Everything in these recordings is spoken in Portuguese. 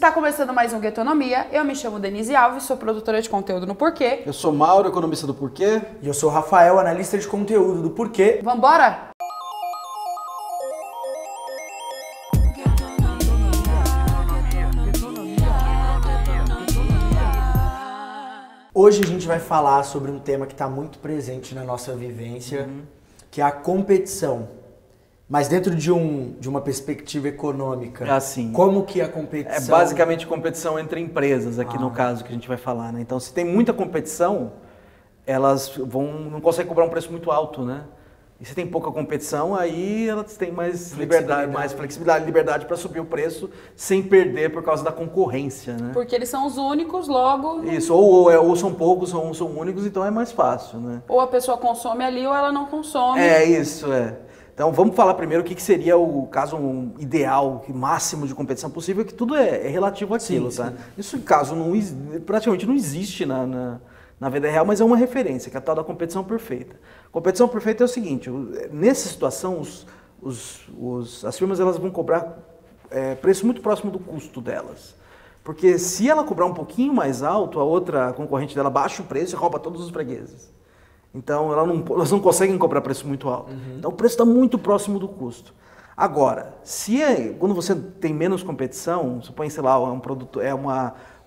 Está começando mais um Guetonomia. Eu me chamo Denise Alves, sou produtora de conteúdo no Porquê. Eu sou Mauro, economista do Porquê. E eu sou o Rafael, analista de conteúdo do Porquê. Vambora? Hoje a gente vai falar sobre um tema que está muito presente na nossa vivência, que é a competição. Mas dentro de uma perspectiva econômica, Assim, como que a competição... É basicamente competição entre empresas aqui no caso que a gente vai falar, né? Então, se tem muita competição, elas não conseguem cobrar um preço muito alto, né? E se tem pouca competição, aí elas têm mais liberdade, mais flexibilidade, liberdade para subir o preço sem perder por causa da concorrência, né? Porque eles são os únicos, logo... Isso, ou são poucos ou são únicos, então é mais fácil, né? Ou a pessoa consome ali ou ela não consome. É isso, é. Então vamos falar primeiro o que seria o caso ideal, o máximo de competição possível, que tudo é relativo àquilo, tá? Isso caso praticamente não existe na vida real, mas é uma referência, que é a tal da competição perfeita. Competição perfeita é o seguinte, nessa situação as firmas elas vão cobrar preço muito próximo do custo delas. Porque se ela cobrar um pouquinho mais alto, a outra concorrente dela baixa o preço e rouba todos os fregueses. Então, elas não conseguem cobrar preço muito alto. Então, o preço está muito próximo do custo. Agora, quando você tem menos competição, supõe, sei lá,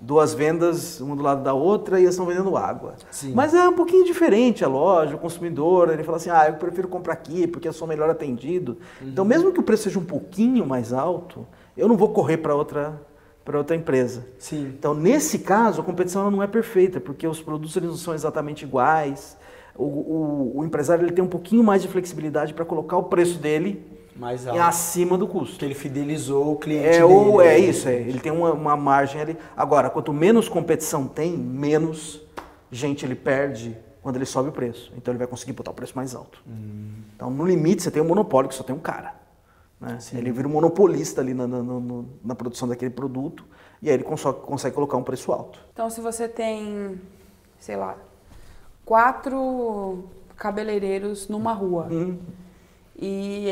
duas vendas, uma do lado da outra, e eles estão vendendo água. Sim. Mas é um pouquinho diferente a loja, o consumidor, ele fala assim, eu prefiro comprar aqui porque eu sou melhor atendido. Então, mesmo que o preço seja um pouquinho mais alto, eu não vou correr para outra empresa. Sim. Então, nesse caso, a competição ela não é perfeita, porque os produtos eles não são exatamente iguais. O empresário ele tem um pouquinho mais de flexibilidade para colocar o preço dele mais alto, acima do custo. que ele fidelizou o cliente dele. Ele tem uma margem ali. Agora, quanto menos competição tem, menos gente ele perde quando ele sobe o preço. Então ele vai conseguir botar o preço mais alto. Então, no limite, você tem um monopólio que só tem um cara. Né? Ele vira um monopolista ali na produção daquele produto e aí ele consegue colocar um preço alto. Então, se você tem, sei lá, 4 cabeleireiros numa rua e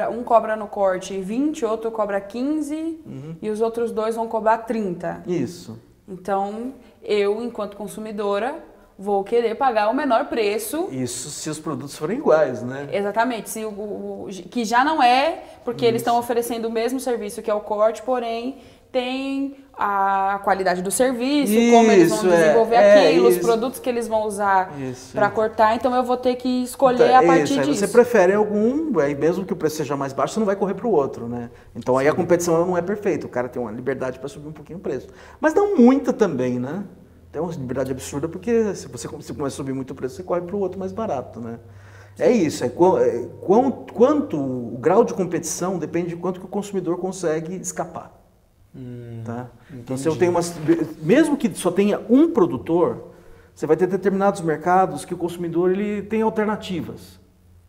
um cobra no corte 20, outro cobra 15 e os outros 2 vão cobrar 30. Isso. Então, eu, enquanto consumidora, vou querer pagar o menor preço. Isso se os produtos forem iguais, né? Exatamente. Que já não é, porque eles estão oferecendo o mesmo serviço que é o corte, porém tem a qualidade do serviço, como eles vão desenvolver aquilo, os produtos que eles vão usar para cortar, então eu vou ter que escolher a partir disso. Você prefere algum, aí mesmo que o preço seja mais baixo, você não vai correr para o outro, né? Então aí a competição ela não é perfeita, o cara tem uma liberdade para subir um pouquinho o preço. Mas não muita também, né? Tem uma liberdade absurda, porque se você começa a subir muito o preço, você corre para o outro mais barato, né? É isso, quanto o grau de competição depende de quanto que o consumidor consegue escapar. Tá? Então, se eu tenho mesmo que só tenha um produtor, você vai ter determinados mercados que o consumidor ele tem alternativas.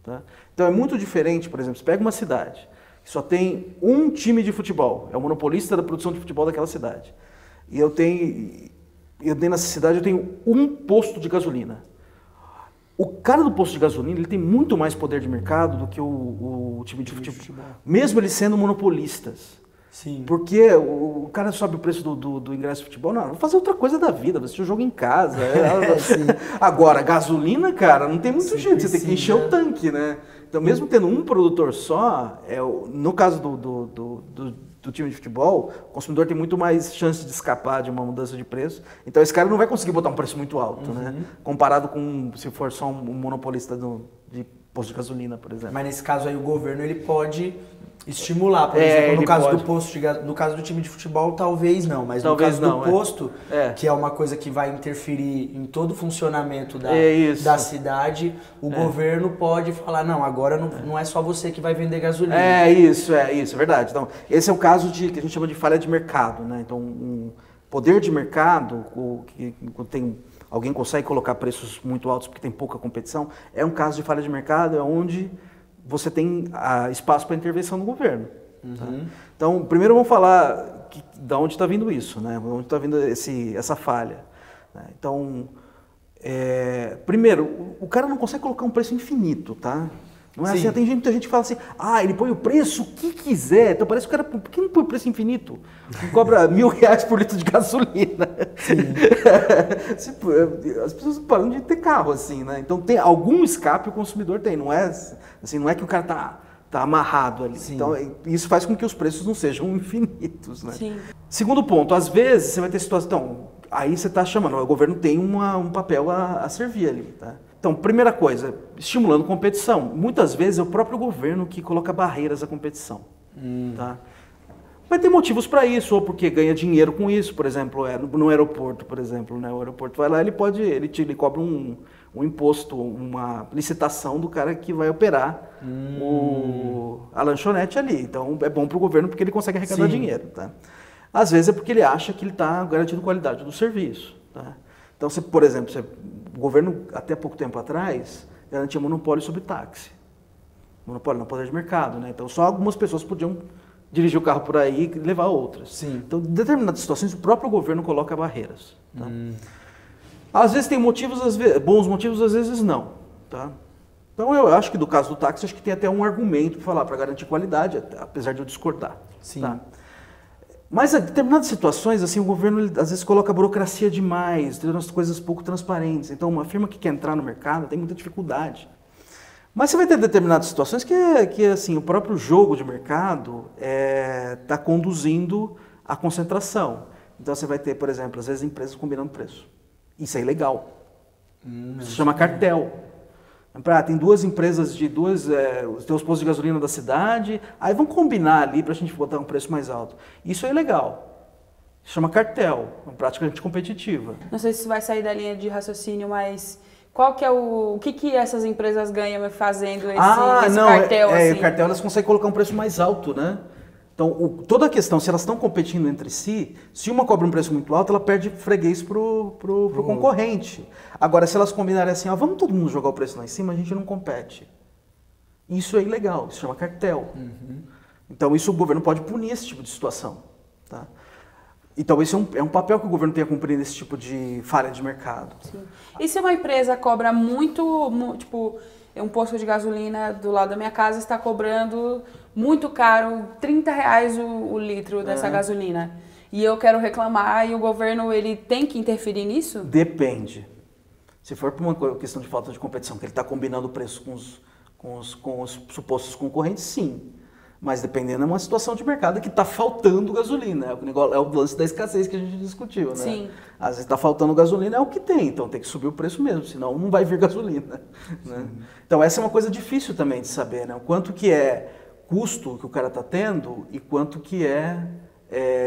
Tá? Então, é muito diferente, por exemplo, você pega uma cidade que só tem um time de futebol, é o monopolista da produção de futebol daquela cidade. E nessa cidade eu tenho um posto de gasolina. O cara do posto de gasolina ele tem muito mais poder de mercado do que o time de futebol, mesmo eles sendo monopolistas. Sim. Porque o cara sobe o preço do ingresso de futebol, não, vou fazer outra coisa da vida, vou assistir o jogo em casa. Agora, gasolina, cara, não tem muito jeito, você tem que encher o tanque, né? Então, mesmo tendo um produtor só, no caso do time de futebol, o consumidor tem muito mais chance de escapar de uma mudança de preço. Então, esse cara não vai conseguir botar um preço muito alto, né? Comparado com se for só um monopolista de posto de gasolina, por exemplo. Mas nesse caso aí o governo ele pode estimular, por exemplo, no caso do posto no caso do time de futebol, talvez não, mas talvez no caso do posto, que é uma coisa que vai interferir em todo o funcionamento da cidade, o governo pode falar, não, agora não é só você que vai vender gasolina. É isso, é verdade. Então, esse é o caso que a gente chama de falha de mercado, né? Então, um poder de mercado, que alguém consegue colocar preços muito altos porque tem pouca competição, é um caso de falha de mercado, é onde você tem espaço para intervenção do governo. Tá? Então, primeiro vamos falar de onde está vindo isso, né? Onde está vindo essa falha. Né? Então, primeiro, o cara não consegue colocar um preço infinito, tá? Não é assim, tem muita gente que fala assim, ele põe o preço que quiser. Então parece que o cara, por que não põe o preço infinito? Ele cobra R$1.000 por litro de gasolina. As pessoas param de ter carro assim, né? Então tem algum escape o consumidor tem, não é assim, não é que o cara tá amarrado ali. Sim. Então isso faz com que os preços não sejam infinitos, né? Sim. Segundo ponto, às vezes você vai ter situação, aí você está chamando, o governo tem um papel a servir ali, tá? Então, primeira coisa, estimulando competição. Muitas vezes é o próprio governo que coloca barreiras à competição. Tá? Vai ter motivos para isso, ou porque ganha dinheiro com isso, por exemplo, no aeroporto, por exemplo, né? O aeroporto vai lá, ele cobra um imposto, uma licitação do cara que vai operar a lanchonete ali. Então, é bom para o governo porque ele consegue arrecadar dinheiro. Tá? Às vezes é porque ele acha que ele está garantindo qualidade do serviço. Tá? Então, por exemplo, o governo, até pouco tempo atrás, garantia monopólio sobre táxi. Monopólio no poder de mercado, né? Então, só algumas pessoas podiam dirigir o carro por aí e levar outras. Sim. Então, em determinadas situações, o próprio governo coloca barreiras. Tá? Às vezes tem motivos, bons motivos, às vezes não. Tá? Então, eu acho que do caso do táxi, acho que tem até um argumento para falar, para garantir qualidade, apesar de eu discordar. Sim. Tá? Mas em determinadas situações, assim, o governo às vezes coloca burocracia demais, tem umas coisas pouco transparentes. Então, uma firma que quer entrar no mercado tem muita dificuldade. Mas você vai ter determinadas situações que assim, o próprio jogo de mercado está conduzindo à concentração. Então, você vai ter, por exemplo, às vezes empresas combinando preço. Isso é ilegal. Isso se chama cartel. Tem duas empresas os teus postos de gasolina da cidade, aí vão combinar ali para a gente botar um preço mais alto. Isso é ilegal. Se chama cartel, uma prática competitiva. Não sei se vai sair da linha de raciocínio, mas qual que é o que essas empresas ganham fazendo esse cartel? Assim? O cartel elas conseguem colocar um preço mais alto, né? Então, toda a questão, se elas estão competindo entre si, se uma cobra um preço muito alto, ela perde freguês pro concorrente. Agora, se elas combinarem assim, vamos todo mundo jogar o preço lá em cima, a gente não compete. Isso é ilegal, isso chama cartel. Então, isso o governo pode punir esse tipo de situação. Tá? Então, esse é um papel que o governo tem a cumprir nesse tipo de falha de mercado. Sim. E se uma empresa cobra muito, tipo, um posto de gasolina do lado da minha casa está cobrando muito caro, R$30 o litro dessa gasolina, e eu quero reclamar e o governo ele tem que interferir nisso? Depende. Se for por uma questão de falta de competição, que ele está combinando o preço com os supostos concorrentes, sim. Mas dependendo, é uma situação de mercado que está faltando gasolina. É o lance da escassez que a gente discutiu, né? Sim. Às vezes está faltando gasolina, é o que tem, então tem que subir o preço mesmo, senão não vai vir gasolina. Né? Então essa é uma coisa difícil também de saber, né? O quanto que é custo que o cara está tendo e quanto que é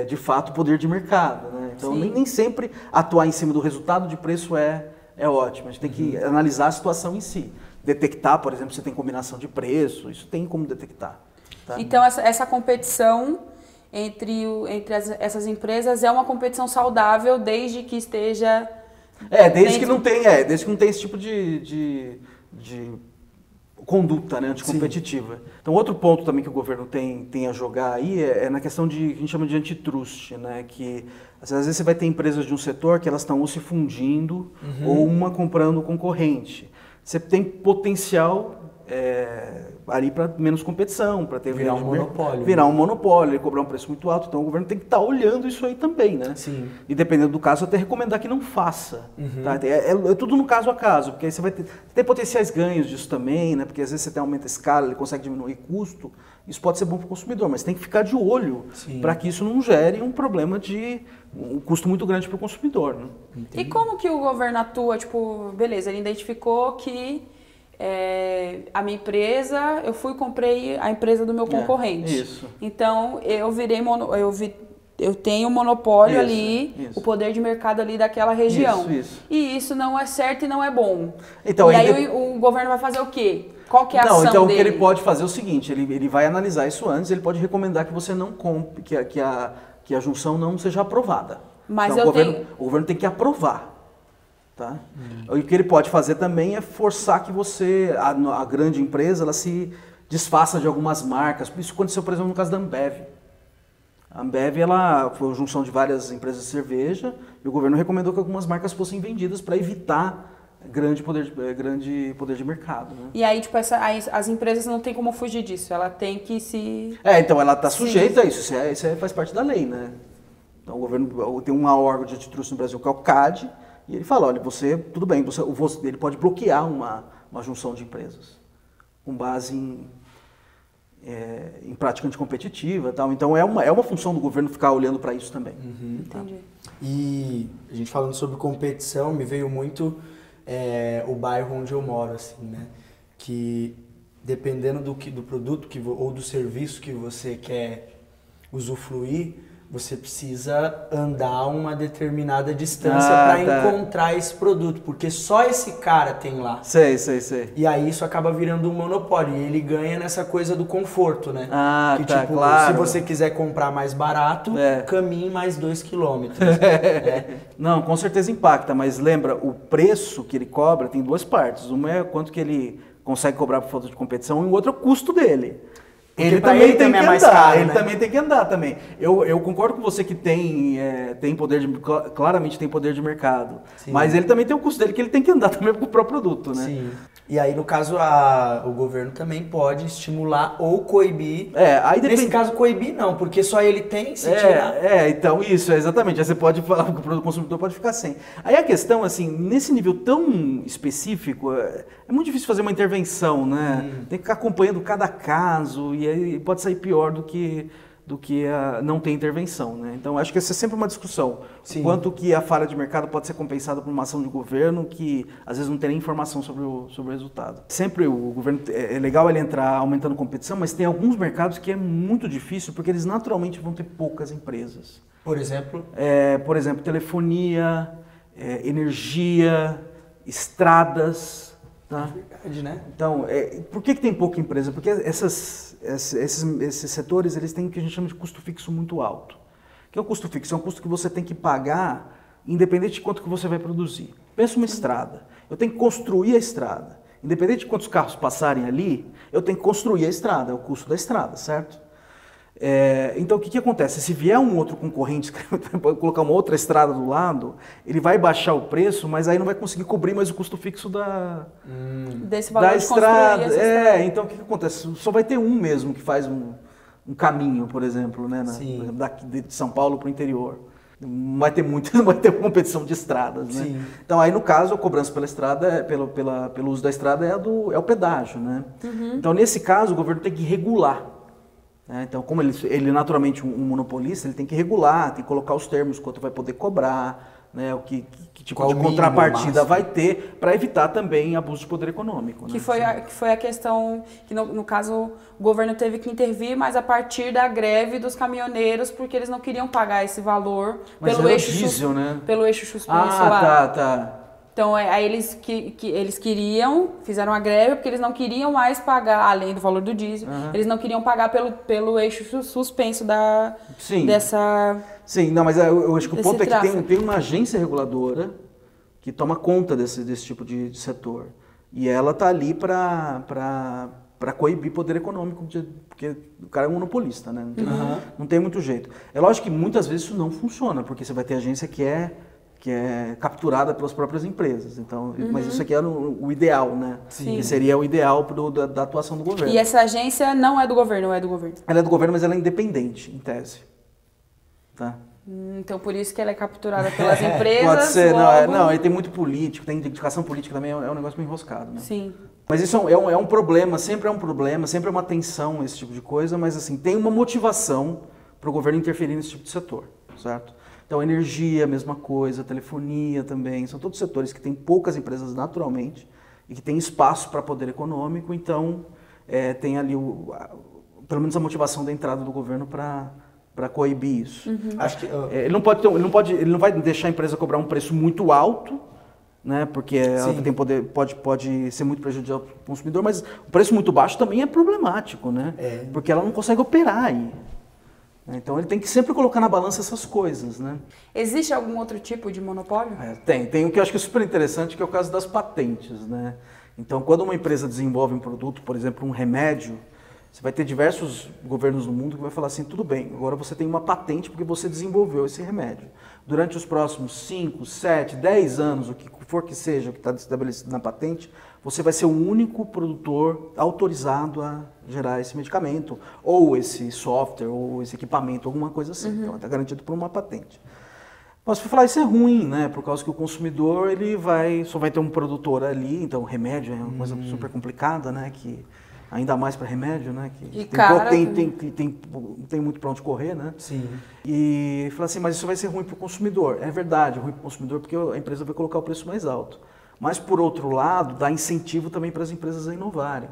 de fato poder de mercado. Né? Então nem sempre atuar em cima do resultado de preço é ótimo. A gente tem que analisar a situação em si. Detectar, por exemplo, se tem combinação de preço, isso tem como detectar. Tá? Então essa competição entre essas empresas é uma competição saudável desde que esteja... desde que não tem esse tipo de conduta, né, anticompetitiva. Sim. Então, outro ponto também que o governo tem a jogar aí é na questão que a gente chama de antitrust, né, que às vezes você vai ter empresas de um setor que elas estão ou se fundindo ou uma comprando o concorrente. Você tem potencial ali para menos competição, para virar um monopólio. Virar um monopólio, cobrar um preço muito alto. Então o governo tem que estar olhando isso aí também, né? Sim. E dependendo do caso, até recomendar que não faça. Tá? É tudo no caso a caso, porque aí você vai ter potenciais ganhos disso também, né? Porque às vezes você aumenta a escala, ele consegue diminuir custo. Isso pode ser bom para o consumidor, mas tem que ficar de olho para que isso não gere um problema de um custo muito grande para o consumidor. Né? E como que o governo atua? Tipo, beleza, ele identificou que a minha empresa, eu comprei a empresa do meu concorrente. Isso. Então, eu tenho monopólio ali, o poder de mercado ali daquela região. Isso. E isso não é certo e não é bom. Então, e aí o governo vai fazer o quê? Qual que é a ação então dele? O que ele pode fazer é o seguinte, ele vai analisar isso antes, ele pode recomendar que você não compre, que a junção não seja aprovada. Mas então, o governo tem que aprovar. Tá? E o que ele pode fazer também é forçar que a grande empresa, ela se desfaça de algumas marcas. Isso aconteceu, por exemplo, no caso da Ambev. A Ambev foi a junção de várias empresas de cerveja e o governo recomendou que algumas marcas fossem vendidas para evitar grande poder de mercado. Né? E aí, tipo, as empresas não tem como fugir disso, ela tem que se... Então ela está sujeita a isso, isso faz parte da lei, né? Então o governo tem um órgão de antitrust no Brasil que é o CAD, e ele fala, olha, tudo bem, ele pode bloquear uma junção de empresas, com base em prática anticompetitiva e tal. Então é uma função do governo ficar olhando para isso também. Entendi. E a gente falando sobre competição, me veio muito o bairro onde eu moro, assim, né? Que dependendo do produto ou do serviço que você quer usufruir, você precisa andar uma determinada distância para encontrar esse produto, porque só esse cara tem lá. Sei. E aí isso acaba virando um monopólio, e ele ganha nessa coisa do conforto, né? Tipo, claro. Se você quiser comprar mais barato, caminhe mais 2 quilômetros. Não, com certeza impacta, mas lembra, o preço que ele cobra tem duas partes. Uma é quanto que ele consegue cobrar por falta de competição, e o outro é o custo dele. Ele também tem que andar, caro, ele também tem que andar também. Eu concordo com você que claramente tem poder de mercado. Sim. Mas ele também tem o custo dele, que ele tem que andar também para comprar o produto, né? Sim. E aí, no caso, o governo também pode estimular ou coibir. Nesse caso, coibir não, porque só ele tem, se tirar. Então isso, exatamente. Aí você pode falar que o consumidor pode ficar sem. Aí a questão, assim, nesse nível tão específico, é muito difícil fazer uma intervenção, né? Tem que ficar acompanhando cada caso, e aí pode sair pior do que não ter intervenção, né? Então, acho que essa é sempre uma discussão. Quanto que a falha de mercado pode ser compensada por uma ação de governo que, às vezes, não tem nem informação sobre o resultado. Sempre o governo, é legal ele entrar aumentando competição, mas tem alguns mercados que é muito difícil, porque eles naturalmente vão ter poucas empresas. Por exemplo? Por exemplo, telefonia, energia, estradas. Tá? Verdade, né? Então, por que tem pouca empresa? Porque esses setores, eles têm o que a gente chama de custo fixo muito alto. O que é o custo fixo? É um custo que você tem que pagar independente de quanto que você vai produzir. Pensa uma estrada. Eu tenho que construir a estrada. Independente de quantos carros passarem ali, eu tenho que construir a estrada. É o custo da estrada, certo? Então, o que acontece? Se vier um outro concorrente, colocar uma outra estrada do lado, ele vai baixar o preço, mas aí não vai conseguir cobrir mais o custo fixo desse valor da de estrada. Então, o que acontece? Só vai ter um mesmo que faz um caminho, por exemplo, né? Por exemplo, daqui de São Paulo para o interior. Não vai ter competição de estradas, né? Sim. Então, aí no caso, a cobrança pela estrada, pelo uso da estrada é o pedágio, né? Então, nesse caso, o governo tem que regular. Então, como ele naturalmente um monopolista, ele tem que regular, tem que colocar os termos, quanto vai poder cobrar, né, que tipo de contrapartida vai ter, para evitar também abuso de poder econômico. Que foi a questão que, no caso, o governo teve que intervir, mas a partir da greve dos caminhoneiros, porque eles não queriam pagar esse valor pelo eixo diesel, né? Pelo eixo suspenso lá. Tá. Então, aí eles fizeram a greve porque eles não queriam mais pagar, além do valor do diesel, eles não queriam pagar pelo eixo suspenso dessa... Sim, não, mas eu acho que o ponto é que tem uma agência reguladora que toma conta desse tipo de setor. E ela está ali para coibir poder econômico, porque o cara é um monopolista, né? Não tem muito jeito. É lógico que muitas vezes isso não funciona, porque você vai ter agência que é capturada pelas próprias empresas. Então, mas isso aqui é o ideal, né? Sim. Que seria o ideal da atuação do governo. E essa agência não é do governo, ou é do governo? Ela é do governo, mas ela é independente, em tese. Tá? Então, por isso que ela é capturada pelas empresas? Pode ser, não, aí tem muito político, tem indicação política também, é um negócio meio enroscado, né? Sim. Mas isso é um problema, sempre é uma tensão esse tipo de coisa, mas assim, tem uma motivação para o governo interferir nesse tipo de setor, certo? Então, energia, mesma coisa, telefonia também, são todos setores que têm poucas empresas naturalmente e que têm espaço para poder econômico, então tem ali pelo menos a motivação da entrada do governo para coibir isso. Acho que, ele não vai deixar a empresa cobrar um preço muito alto, né, porque ela tem poder, pode ser muito prejudicial para o consumidor, mas o preço muito baixo também é problemático, né? Porque ela não consegue operar aí. Então ele tem que sempre colocar na balança essas coisas, né? Existe algum outro tipo de monopólio? Tem o que eu acho que é super interessante, que é o caso das patentes, né? Então, quando uma empresa desenvolve um produto, por exemplo, um remédio, você vai ter diversos governos no mundo que vai falar assim, tudo bem, agora você tem uma patente porque você desenvolveu esse remédio. durante os próximos 5, 7, 10 anos, o que for que seja, o que está estabelecido na patente, você vai ser o único produtor autorizado a gerar esse medicamento, ou esse software, ou esse equipamento, alguma coisa assim. Então, está garantido por uma patente. Posso falar, isso é ruim, né? Por causa que o consumidor ele só vai ter um produtor ali, então remédio é uma coisa super complicada, né? Que, ainda mais para remédio, né? Que tem muito para onde correr, né? Sim. E fala assim, mas isso vai ser ruim para o consumidor. É verdade, ruim para o consumidor porque a empresa vai colocar o preço mais alto. Mas, por outro lado, dá incentivo também para as empresas a inovarem.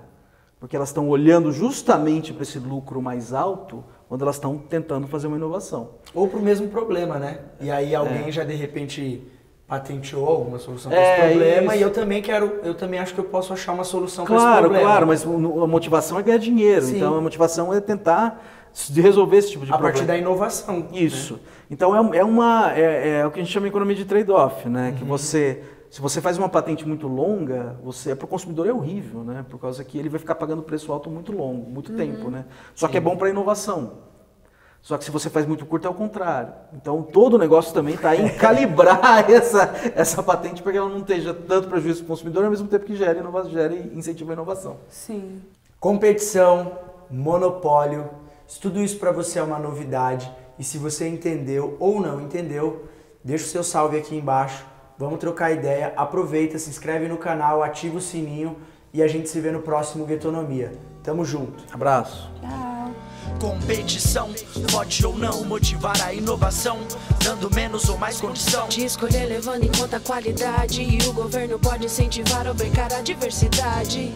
Porque elas estão olhando justamente para esse lucro mais alto quando elas estão tentando fazer uma inovação. Ou para o mesmo problema, né? E aí alguém já, de repente, patenteou alguma solução para esse problema e eu também acho que eu posso achar uma solução para esse problema. Claro, mas a motivação é ganhar dinheiro. Sim. Então, a motivação é tentar resolver esse tipo de problema. A partir da inovação. Isso. Né? Então, é o que a gente chama de economia de trade-off, né? Que se você faz uma patente muito longa, para o consumidor é horrível, né? Por causa que ele vai ficar pagando preço alto muito longo, muito tempo, né? Só que é bom para a inovação. Só que se você faz muito curto é o contrário. Então todo o negócio também está em calibrar essa patente para que ela não esteja tanto prejuízo para o consumidor, ao mesmo tempo que gere incentiva a inovação. Sim. Competição, monopólio, tudo isso para você é uma novidade. E se você entendeu ou não entendeu, deixa o seu salve aqui embaixo. Vamos trocar ideia, aproveita, se inscreve no canal, ativa o sininho e a gente se vê no próximo Guetonomia. Tamo junto. Abraço. Tchau. Competição pode ou não motivar a inovação, dando menos ou mais condição de escolher levando em conta a qualidade, e o governo pode incentivar ou brecar a diversidade.